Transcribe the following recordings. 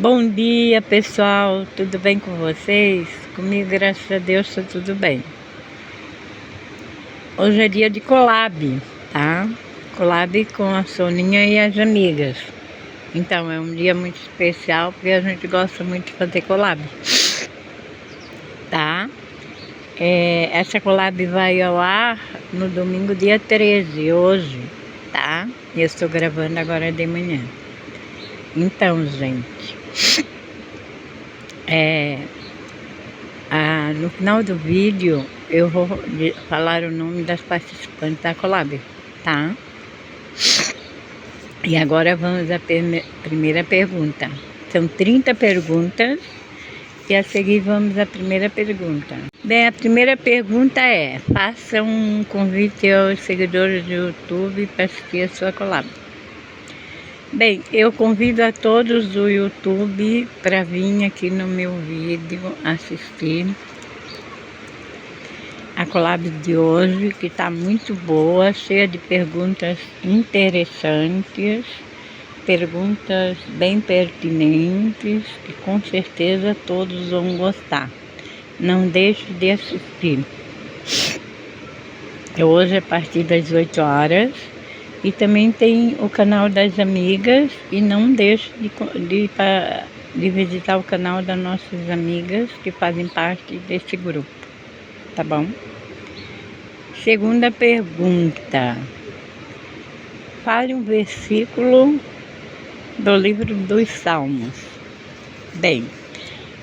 Bom dia, pessoal, tudo bem com vocês? Comigo, graças a Deus, está tudo bem. Hoje é dia de collab, tá? Collab com a Soninha e as amigas. Então, é um dia muito especial porque a gente gosta muito de fazer collab, tá? Essa collab vai ao ar no domingo, dia 13, hoje, tá? Eu estou gravando agora de manhã. Então, gente, no final do vídeo eu vou falar o nome das participantes da collab, tá? E agora vamos à primeira pergunta. São 30 perguntas e a seguir vamos à primeira pergunta. Bem, a primeira pergunta é: faça um convite aos seguidores do YouTube para assistir a sua collab. Bem, eu convido a todos do YouTube para vir aqui no meu vídeo assistir a collab de hoje, que está muito boa, cheia de perguntas interessantes, perguntas bem pertinentes, que com certeza todos vão gostar. Não deixe de assistir. Hoje, a partir das 8 horas, e também tem o canal das amigas, e não deixe de visitar o canal das nossas amigas que fazem parte desse grupo, tá bom? Segunda pergunta: fale um versículo do livro dos Salmos. Bem,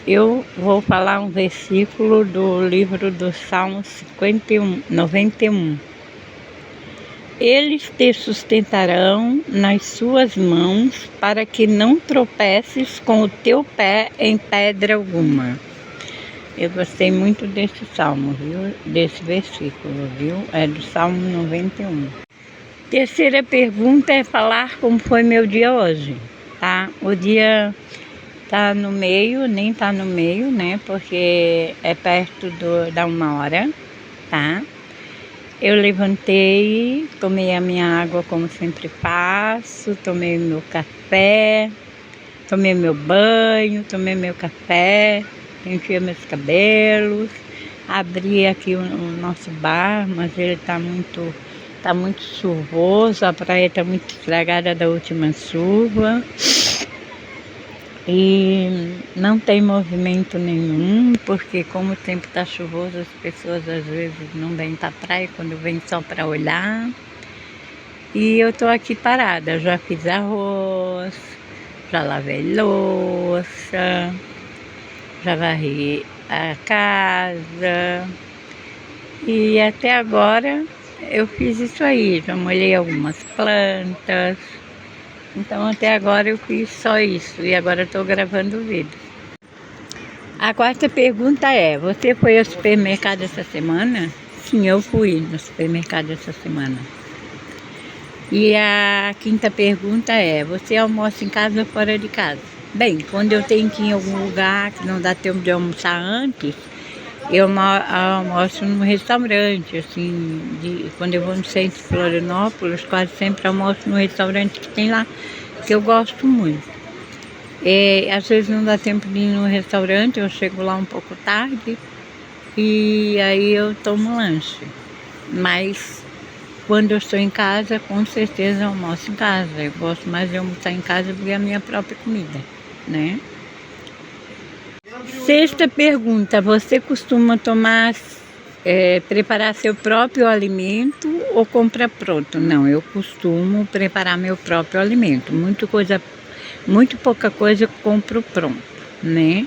eu vou falar um versículo do livro dos Salmos 91. Eles te sustentarão nas suas mãos, para que não tropeces com o teu pé em pedra alguma. Eu gostei muito desse salmo, viu? Desse versículo, viu? É do Salmo 91. Terceira pergunta é falar como foi meu dia hoje, tá? O dia tá no meio, nem tá no meio, né? Porque é perto da 1 hora, tá? Eu levantei, tomei a minha água como sempre faço, tomei meu café, tomei meu banho, tomei meu café, penteei meus cabelos, abri aqui o nosso bar, mas ele tá muito chuvoso, a praia está muito estragada da última chuva. E não tem movimento nenhum, porque como o tempo está chuvoso, as pessoas às vezes não vêm para a praia, quando vêm só para olhar. E eu estou aqui parada, já fiz arroz, já lavei louça, já varri a casa. E até agora eu fiz isso aí, já molhei algumas plantas. Então até agora eu fiz só isso e agora estou gravando o vídeo. A quarta pergunta é: você foi ao supermercado essa semana? Sim, eu fui no supermercado essa semana. E a quinta pergunta é: você almoça em casa ou fora de casa? Bem, quando eu tenho que ir em algum lugar que não dá tempo de almoçar antes, eu almoço no restaurante, assim, quando eu vou no centro de Florianópolis, quase sempre almoço no restaurante que tem lá, que eu gosto muito. Às vezes não dá tempo de ir no restaurante, eu chego lá um pouco tarde e aí eu tomo lanche. Mas quando eu estou em casa, com certeza eu almoço em casa. Eu gosto mais de almoçar em casa porque é a minha própria comida, né? Sexta pergunta: você costuma preparar seu próprio alimento ou compra pronto? Não, eu costumo preparar meu próprio alimento. Muito pouca coisa eu compro pronto, né?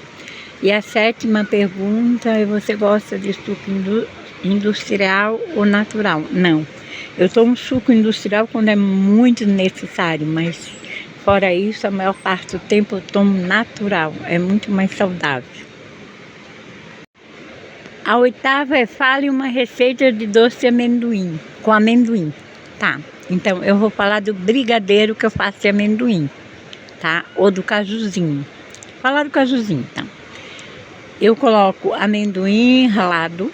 E a sétima pergunta é: você gosta de suco industrial ou natural? Não, eu tomo suco industrial quando é muito necessário, mas fora isso, a maior parte do tempo eu tomo natural, é muito mais saudável. A oitava é: fale uma receita de doce amendoim, com amendoim, tá? Então, eu vou falar do brigadeiro que eu faço de amendoim, tá? Ou do cajuzinho. Vou falar do cajuzinho, então. Eu coloco amendoim ralado,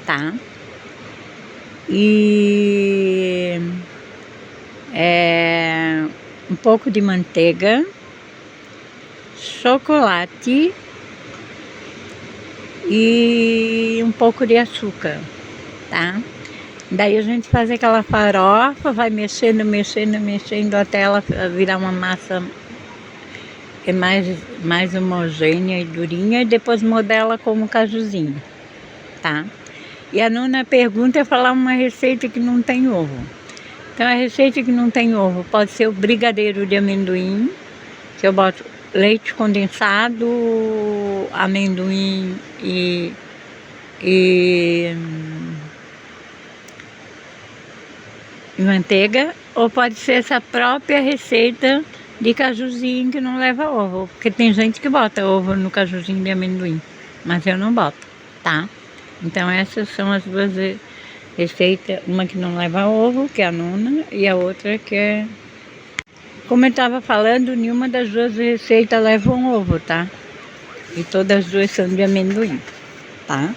tá? E um pouco de manteiga, chocolate e um pouco de açúcar, tá? Daí a gente faz aquela farofa, vai mexendo até ela virar uma massa mais homogênea e durinha, e depois modela como cajuzinho, tá? E a nona pergunta é falar uma receita que não tem ovo. Então a receita que não tem ovo pode ser o brigadeiro de amendoim, que eu boto leite condensado, amendoim e manteiga, ou pode ser essa própria receita de cajuzinho que não leva ovo, porque tem gente que bota ovo no cajuzinho de amendoim, mas eu não boto, tá? Então essas são as duas receitas, uma que não leva ovo, que é a nona, e a outra que é... Como eu estava falando, nenhuma das duas receitas leva um ovo, tá? E todas as duas são de amendoim, tá?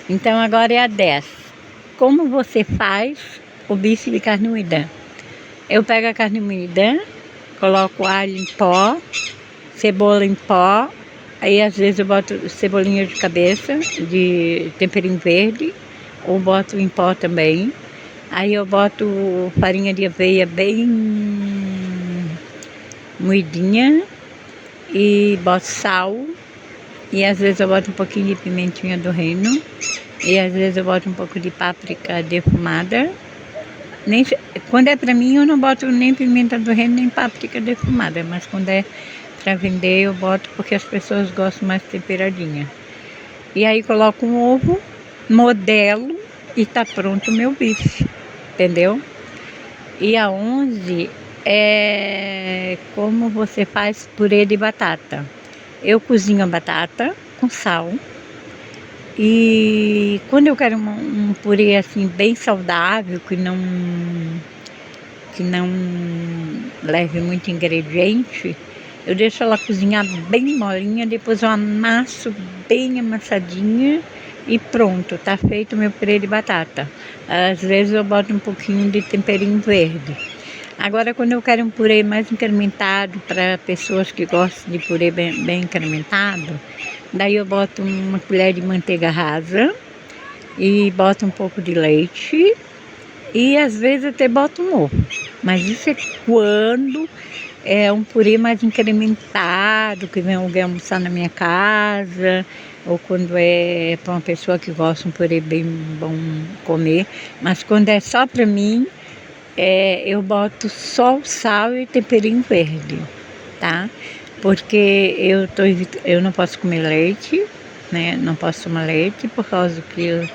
Então agora é a 10. Como você faz o bife de carne moída? Eu pego a carne moída, coloco alho em pó, cebola em pó, aí às vezes eu boto cebolinha de cabeça, de temperinho verde, ou boto em pó também. Aí eu boto farinha de aveia bem moidinha e boto sal, e às vezes eu boto um pouquinho de pimentinha do reino, e às vezes eu boto um pouco de páprica defumada. Quando é pra mim eu não boto nem pimenta do reino nem páprica defumada, mas quando é pra vender eu boto porque as pessoas gostam mais temperadinha. E aí coloco um ovo, modelo e tá pronto o meu bife, entendeu? E a 11 é como você faz purê de batata. Eu cozinho a batata com sal. E quando eu quero um purê assim bem saudável, que não leve muito ingrediente, eu deixo ela cozinhar bem molinha, depois eu amasso bem amassadinha e pronto, tá feito o meu purê de batata. Às vezes eu boto um pouquinho de temperinho verde. Agora quando eu quero um purê mais incrementado, para pessoas que gostam de purê bem incrementado, daí eu boto uma colher de manteiga rasa e boto um pouco de leite e às vezes até boto um ovo. Mas isso é quando é um purê mais incrementado, que vem alguém almoçar na minha casa, ou quando é para uma pessoa que gosta de um purê bem bom comer. Mas quando é só para mim, eu boto só o sal e temperinho verde, tá? Porque eu não posso comer leite, né? Não posso tomar leite por causa que eu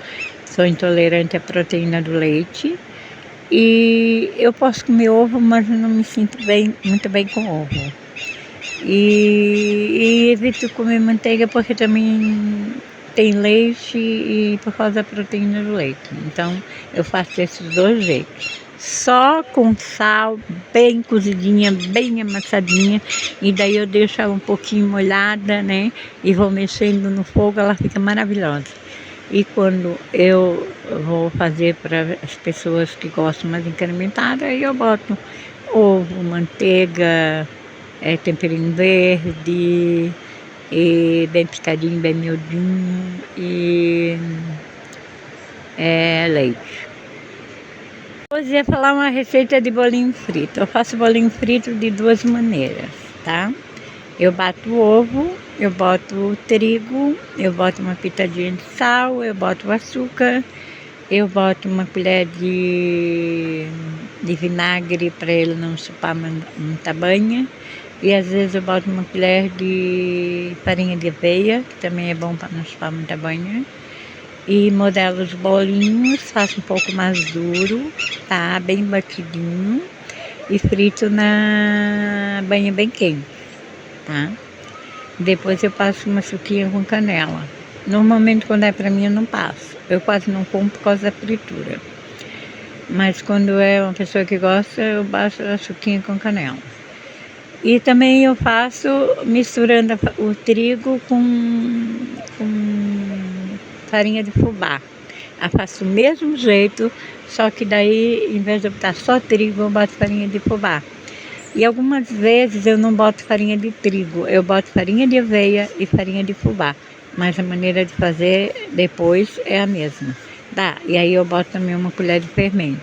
sou intolerante à proteína do leite. E eu posso comer ovo, mas eu não me sinto muito bem com ovo. E evito comer manteiga porque também tem leite e por causa da proteína do leite. Então eu faço desses dois jeitos. Só com sal, bem cozidinha, bem amassadinha, e daí eu deixo ela um pouquinho molhada, né? E vou mexendo no fogo, ela fica maravilhosa. E quando eu vou fazer para as pessoas que gostam mais incrementada, aí eu boto ovo, manteiga, temperinho verde, e bem picadinho, bem miudinho, e leite. Hoje ia falar uma receita de bolinho frito. Eu faço bolinho frito de duas maneiras, tá? Eu bato o ovo, eu boto o trigo, eu boto uma pitadinha de sal, eu boto o açúcar, eu boto uma colher de vinagre para ele não chupar muita banha, e às vezes eu boto uma colher de farinha de aveia, que também é bom para não chupar muita banha. E modelo os bolinhos, faço um pouco mais duro, tá? Bem batidinho. E frito na banha bem quente, tá? Depois eu passo uma suquinha com canela. Normalmente quando é pra mim eu não passo. Eu quase não como por causa da fritura. Mas quando é uma pessoa que gosta, eu passo a suquinha com canela. E também eu faço misturando o trigo com farinha de fubá. Eu faço do mesmo jeito, só que daí, em vez de eu botar só trigo, eu boto farinha de fubá. E algumas vezes eu não boto farinha de trigo, eu boto farinha de aveia e farinha de fubá. Mas a maneira de fazer depois é a mesma. Tá, e aí eu boto também uma colher de fermento.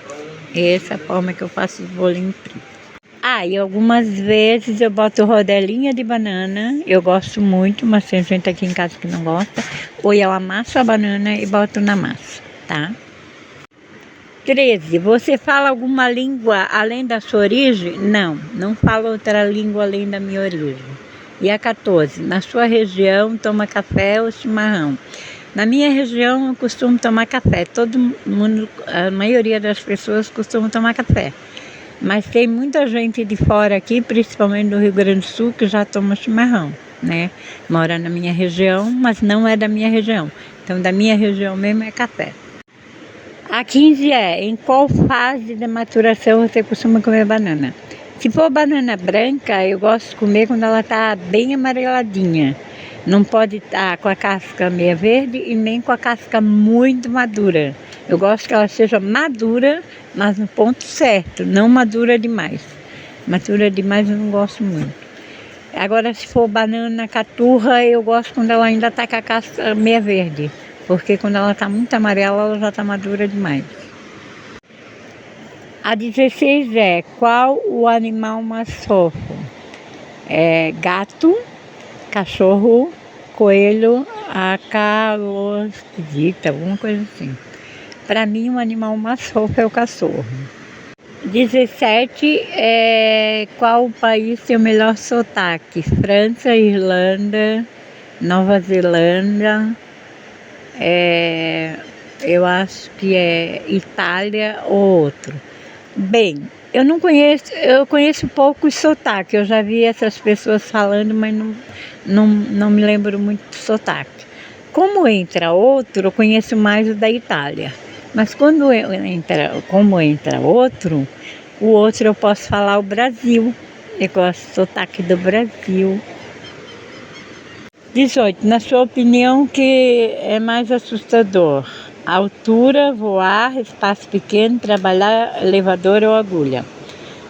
Essa é a forma que eu faço os bolinhos fritos. Ah, e algumas vezes eu boto rodelinha de banana, eu gosto muito, mas tem gente aqui em casa que não gosta. Ou eu amasso a banana e boto na massa, tá? 13. Você fala alguma língua além da sua origem? Não, não falo outra língua além da minha origem. E a 14. Na sua região toma café ou chimarrão? Na minha região eu costumo tomar café. Todo mundo, a maioria das pessoas costumam tomar café. Mas tem muita gente de fora aqui, principalmente do Rio Grande do Sul, que já toma chimarrão, né? Mora na minha região, mas não é da minha região. Então da minha região mesmo é café. A 15 é, em qual fase da maturação você costuma comer banana? Se for banana branca, eu gosto de comer quando ela está bem amareladinha. Não pode estar com a casca meia verde e nem com a casca muito madura. Eu gosto que ela seja madura, mas no ponto certo, não madura demais. Madura demais eu não gosto muito. Agora, se for banana caturra, eu gosto quando ela ainda está com a casca meia verde. Porque quando ela está muito amarela, ela já está madura demais. A 16 é, qual o animal mais fofo? É gato, cachorro, coelho, a calopsita, alguma coisa assim. Para mim, o animal mais fofo é o cachorro. 17 é, qual o país tem o melhor sotaque? França, Irlanda, Nova Zelândia. Eu acho que é Itália ou outro. Bem, eu não conheço, eu conheço poucos sotaques, eu já vi essas pessoas falando, mas não me lembro muito do sotaque. Como entra outro, eu conheço mais o da Itália. Mas como entra outro, o outro eu posso falar o Brasil. Eu gosto do sotaque do Brasil. 18. Na sua opinião, o que é mais assustador? Altura, voar, espaço pequeno, trabalhar, elevador ou agulha?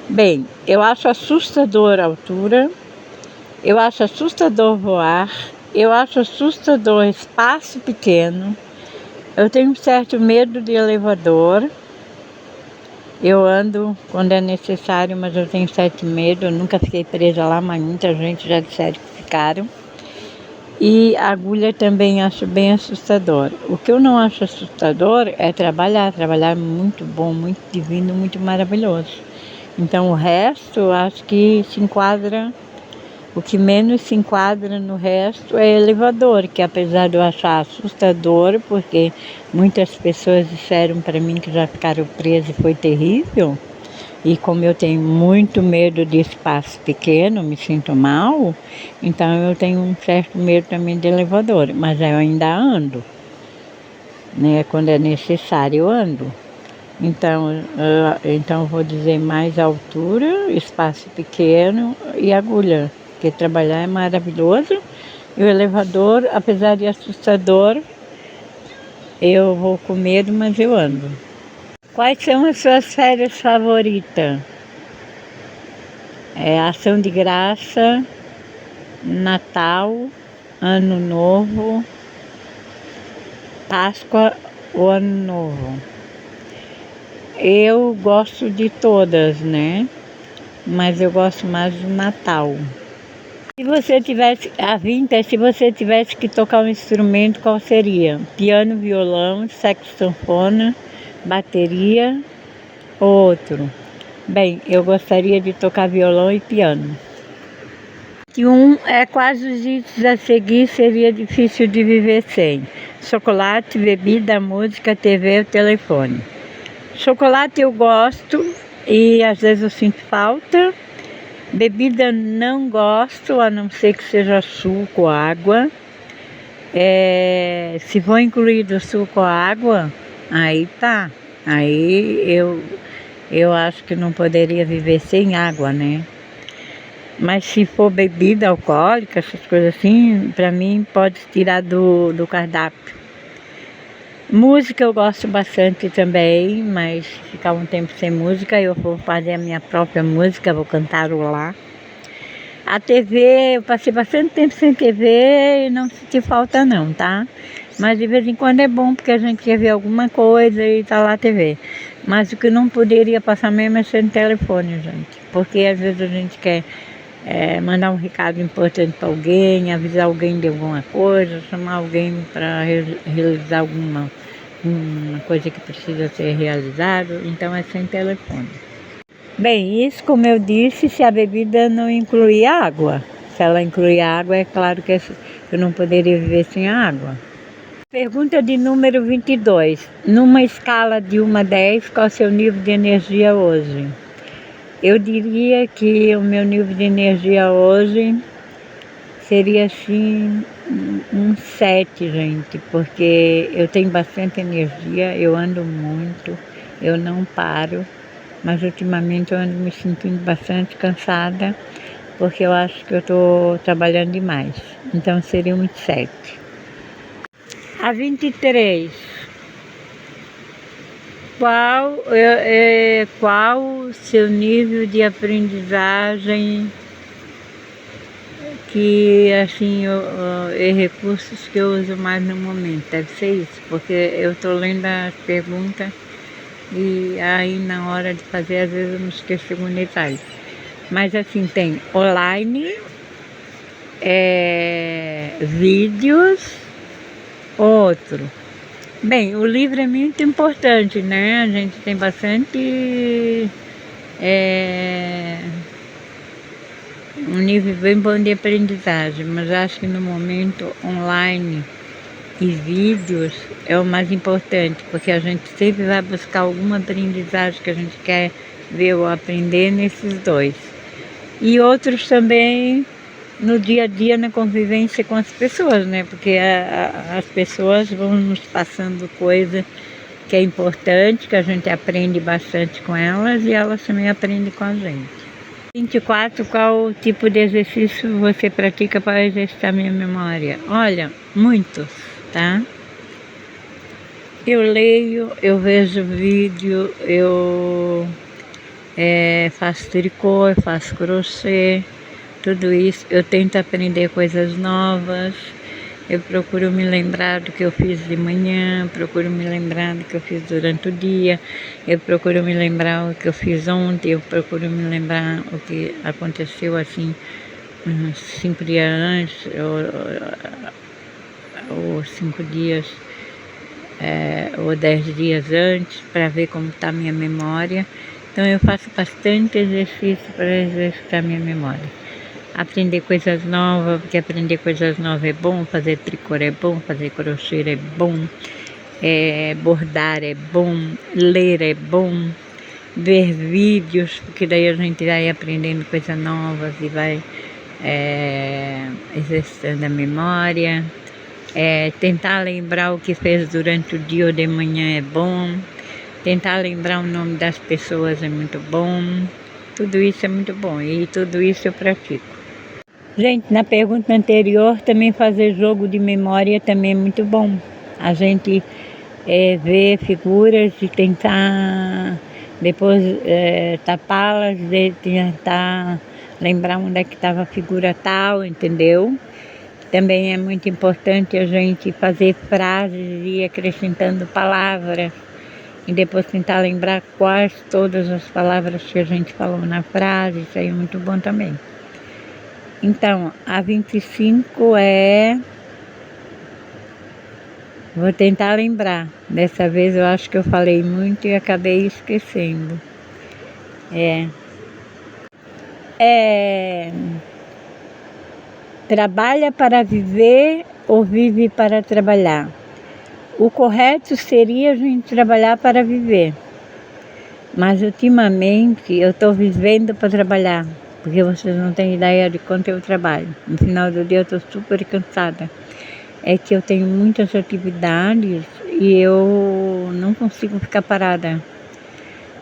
Bem, eu acho assustador a altura, eu acho assustador voar, eu acho assustador espaço pequeno, eu tenho um certo medo de elevador, eu ando quando é necessário, mas eu tenho certo medo, eu nunca fiquei presa lá, mas muita gente já disseram que ficaram. E a agulha também acho bem assustador. O que eu não acho assustador é trabalhar é muito bom, muito divino, muito maravilhoso. Então o resto eu acho que se enquadra, o que menos se enquadra no resto é elevador, que apesar de eu achar assustador, porque muitas pessoas disseram para mim que já ficaram presas e foi terrível, e como eu tenho muito medo de espaço pequeno, me sinto mal, então eu tenho um certo medo também de elevador, mas eu ainda ando, né? Quando é necessário eu ando. Então eu vou dizer mais altura, espaço pequeno e agulha, porque trabalhar é maravilhoso. E o elevador, apesar de assustador, eu vou com medo, mas eu ando. Quais são as suas férias favoritas? Ação de Graça, Natal, Ano Novo, Páscoa ou Ano Novo. Eu gosto de todas, né? Mas eu gosto mais do Natal. Se você tivesse, a 20, se você tivesse que tocar um instrumento, qual seria? Piano, violão, saxofone, bateria ou outro? Bem, eu gostaria de tocar violão e piano. Quais os itens a seguir seria difícil de viver sem? Chocolate, bebida, música, TV ou telefone. Chocolate eu gosto e às vezes eu sinto falta. Bebida não gosto, a não ser que seja suco ou água. Se for incluído suco ou água, aí tá. Aí eu acho que não poderia viver sem água, né? Mas se for bebida alcoólica, essas coisas assim, para mim pode tirar do cardápio. Música eu gosto bastante também, mas ficar um tempo sem música, eu vou fazer a minha própria música, vou cantarolar. A TV, eu passei bastante tempo sem TV e não senti falta não, tá? Mas de vez em quando é bom porque a gente quer ver alguma coisa e tá lá a TV. Mas o que não poderia passar mesmo é sem telefone, gente. Porque às vezes a gente quer mandar um recado importante para alguém, avisar alguém de alguma coisa, chamar alguém para realizar alguma uma coisa que precisa ser realizada, então é sem telefone. Bem, isso como eu disse, se a bebida não incluir água. Se ela incluir água, é claro que eu não poderia viver sem água. Pergunta de número 22. Numa escala de 1 a 10, qual é o seu nível de energia hoje? Eu diria que o meu nível de energia hoje seria assim um 7, gente, porque eu tenho bastante energia, eu ando muito, eu não paro. Mas ultimamente eu ando me sentindo bastante cansada, porque eu acho que eu estou trabalhando demais. Então seria um 7. A 23. Qual o seu nível de aprendizagem que, assim, recursos que eu uso mais no momento? Deve ser isso, porque eu estou lendo as perguntas e aí na hora de fazer às vezes eu me esqueço algum detalhe. Mas assim, tem online, vídeos, outro. Bem, o livro é muito importante, né? A gente tem bastante um nível bem bom de aprendizagem, mas acho que no momento online e vídeos é o mais importante, porque a gente sempre vai buscar alguma aprendizagem que a gente quer ver ou aprender nesses dois. E outros também no dia a dia, na convivência com as pessoas, né? Porque as pessoas vão nos passando coisa que é importante, que a gente aprende bastante com elas e elas também aprendem com a gente. 24. Qual tipo de exercício você pratica para exercitar minha memória? Olha, muitos, tá? Eu leio, eu vejo vídeo, eu faço tricô, eu faço crochê, tudo isso. Eu tento aprender coisas novas, eu procuro me lembrar do que eu fiz de manhã, procuro me lembrar do que eu fiz durante o dia, eu procuro me lembrar o que eu fiz ontem, eu procuro me lembrar o que aconteceu assim, 5 dias antes, ou 5 dias, ou 10 dias antes, para ver como está a minha memória. Então eu faço bastante exercício para exercitar minha memória. Aprender coisas novas, porque aprender coisas novas é bom, fazer tricô é bom, fazer crochê é bom, bordar é bom, ler é bom, ver vídeos, porque daí a gente vai aprendendo coisas novas e vai exercitando a memória. Tentar lembrar o que fez durante o dia ou de manhã é bom, tentar lembrar o nome das pessoas é muito bom, tudo isso é muito bom e tudo isso eu pratico. Gente, na pergunta anterior, também fazer jogo de memória também é muito bom. A gente ver figuras e tentar depois tapá-las, tentar lembrar onde é que estava a figura tal, entendeu? Também é muito importante a gente fazer frases e ir acrescentando palavras e depois tentar lembrar quais todas as palavras que a gente falou na frase, isso aí é muito bom também. Então, a 25 vou tentar lembrar. Dessa vez eu acho que eu falei muito e acabei esquecendo. Trabalha para viver ou vive para trabalhar? O correto seria a gente trabalhar para viver. Mas ultimamente eu estou vivendo para trabalhar. Porque vocês não têm ideia de quanto eu trabalho. No final do dia eu estou super cansada. É que eu tenho muitas atividades e eu não consigo ficar parada.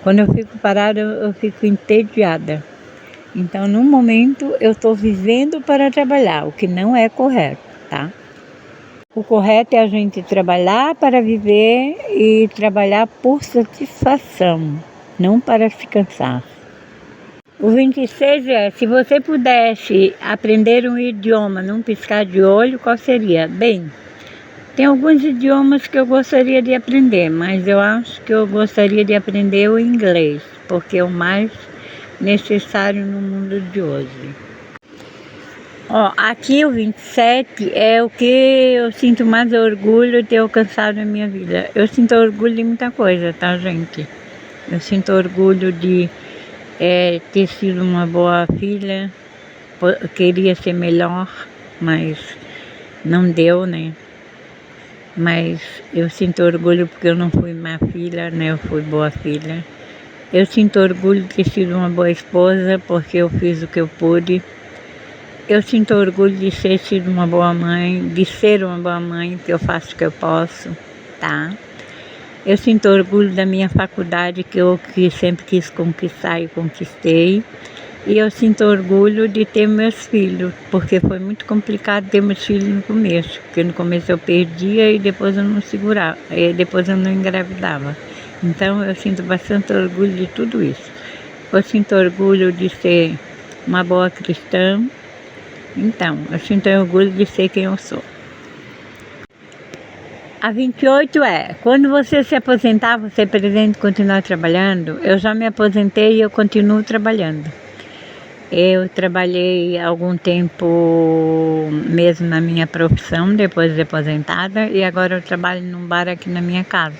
Quando eu fico parada, eu fico entediada. Então, no momento, eu estou vivendo para trabalhar, o que não é correto, tá? O correto é a gente trabalhar para viver e trabalhar por satisfação, não para se cansar. O 26 é, se você pudesse aprender um idioma num piscar de olho, qual seria? Bem, tem alguns idiomas que eu gostaria de aprender, mas eu acho que eu gostaria de aprender o inglês, porque é o mais necessário no mundo de hoje. Ó, aqui o 27 é o que eu sinto mais orgulho de ter alcançado na minha vida. Eu sinto orgulho de muita coisa, tá, gente? Eu sinto orgulho de ter sido uma boa filha. Eu queria ser melhor, mas não deu, né? Mas eu sinto orgulho porque eu não fui má filha, né? Eu fui boa filha. Eu sinto orgulho de ter sido uma boa esposa porque eu fiz o que eu pude. Eu sinto orgulho de ter sido uma boa mãe, porque eu faço o que eu posso, tá? Eu sinto orgulho da minha faculdade que sempre quis conquistar e conquistei. E eu sinto orgulho de ter meus filhos, porque foi muito complicado ter meus filhos no começo, porque no começo eu perdia e depois eu não segurava, e depois eu não engravidava. Então eu sinto bastante orgulho de tudo isso. Eu sinto orgulho de ser uma boa cristã. Então, eu sinto orgulho de ser quem eu sou. A 28 é, quando você se aposentar, você pretende continuar trabalhando? Eu já me aposentei e eu continuo trabalhando. Eu trabalhei algum tempo mesmo na minha profissão, depois de aposentada, e agora eu trabalho num bar aqui na minha casa.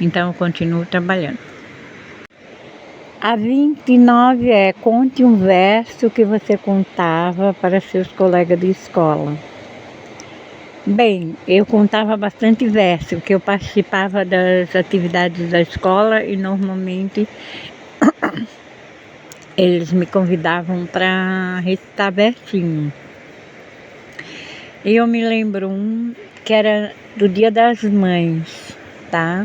Então eu continuo trabalhando. A 29 é, conte um verso que você contava para seus colegas de escola. Bem, eu contava bastante verso, porque eu participava das atividades da escola e normalmente eles me convidavam para recitar versinho. E eu me lembro um que era do Dia das Mães, tá?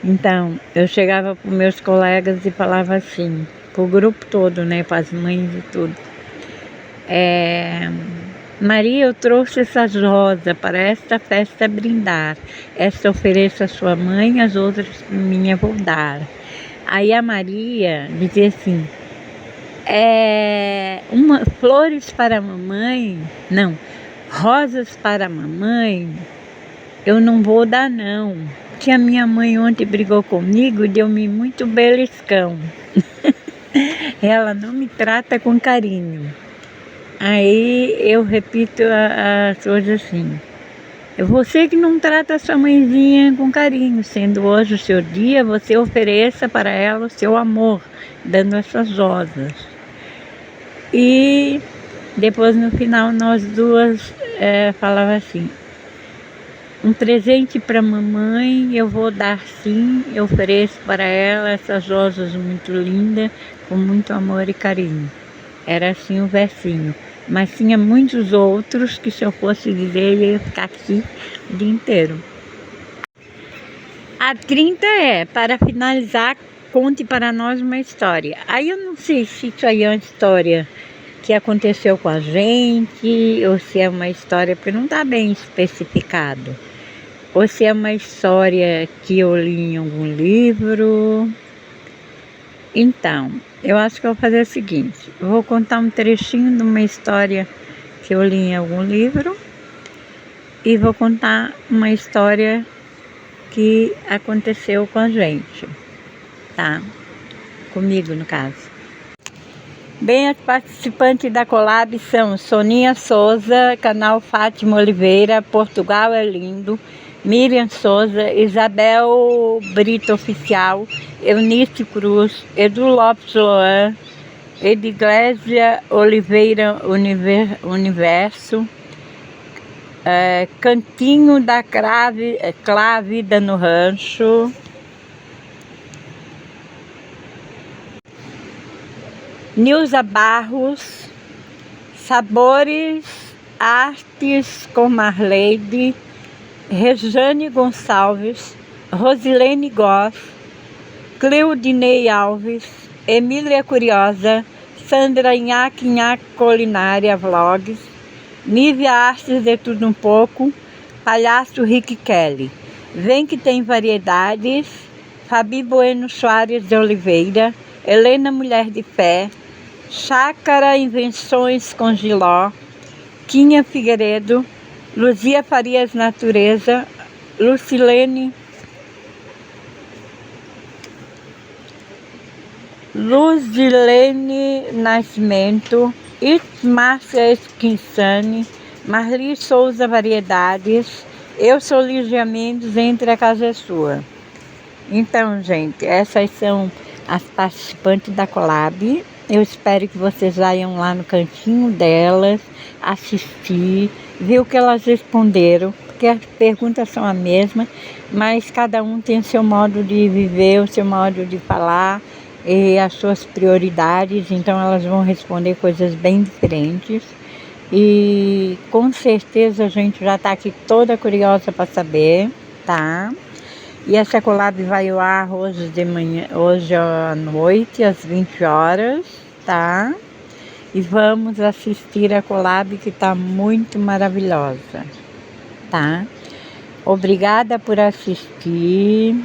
Então, eu chegava para os meus colegas e falava assim, para o grupo todo, né, para as mães e tudo. Maria, eu trouxe essas rosas para esta festa brindar. Esta ofereço à sua mãe, as outras minha vou dar. Aí a Maria dizia assim, flores para a mamãe, não, rosas para a mamãe, eu não vou dar não. Que a minha mãe ontem brigou comigo e deu-me muito beliscão. Ela não me trata com carinho. Aí eu repito as coisas assim. É você que não trata a sua mãezinha com carinho, sendo hoje o seu dia, você ofereça para ela o seu amor, dando essas rosas. E depois no final nós duas falava assim, um presente para a mamãe eu vou dar sim, eu ofereço para ela essas rosas muito lindas, com muito amor e carinho. Era assim o versinho. Mas tinha muitos outros que se eu fosse dizer, eu ia ficar aqui o dia inteiro. A 30 é, para finalizar, conte para nós uma história. Aí eu não sei se isso aí é uma história que aconteceu com a gente, ou se é uma história, porque não está bem especificado. Ou se é uma história que eu li em algum livro. Então, eu acho que eu vou fazer o seguinte, eu vou contar um trechinho de uma história que eu li em algum livro e vou contar uma história que aconteceu com a gente, tá? Comigo, no caso. Bem, as participantes da Collab são Soninha Souza, canal Fátima Oliveira, Portugal é Lindo, Miriam Souza, Isabel Brito Oficial, Eunice Cruz, Edu Lopes Loan, Edglésia Oliveira Universo, Cantinho da Clávida no Rancho, Nilza Barros, Sabores Artes com Marleide, Rejane Gonçalves, Rosilene Goss, Cleudinei Alves, Emília Curiosa, Sandra Nhaque Culinária Vlogs, Nívia Artes de Tudo Um Pouco, Palhaço Rick Kelly. Vem que tem variedades. Fabi Bueno Soares de Oliveira. Helena Mulher de Fé. Chácara Invenções com Giló. Quinha Figueiredo. Luzia Farias Natureza. Luzilene Nascimento, Márcia Esquinsani, Marli Souza Variedades, eu sou Lígia Mendes, Entre a Casa é Sua. Então, gente, essas são as participantes da Collab. Eu espero que vocês vayam lá no cantinho delas, assistir, ver o que elas responderam, porque as perguntas são as mesmas, mas cada um tem o seu modo de viver, o seu modo de falar e as suas prioridades, então elas vão responder coisas bem diferentes. E com certeza a gente já está aqui toda curiosa para saber, tá? E essa collab vai ao ar hoje de manhã, hoje à noite, às 20 horas, tá? E vamos assistir a collab que está muito maravilhosa, tá? Obrigada por assistir.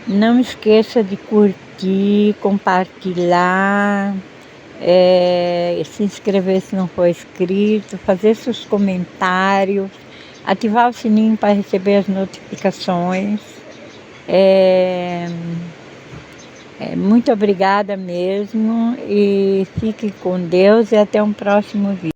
Não esqueça de curtir, compartilhar, se inscrever se não for inscrito, fazer seus comentários, ativar o sininho para receber as notificações. Muito obrigada mesmo e fique com Deus e até um próximo vídeo.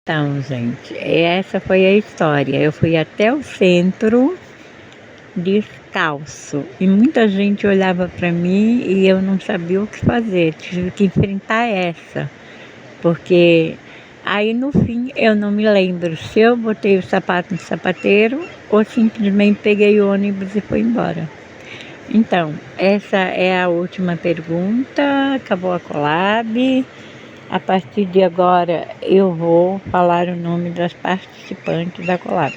Então, gente, essa foi a história. Eu fui até o centro descalço e muita gente olhava para mim e eu não sabia o que fazer. Tive que enfrentar essa, porque aí no fim eu não me lembro se eu botei o sapato no sapateiro ou simplesmente peguei o ônibus e fui embora. Então, essa é a última pergunta. Acabou a collab. A partir de agora eu vou falar o nome das participantes da collab.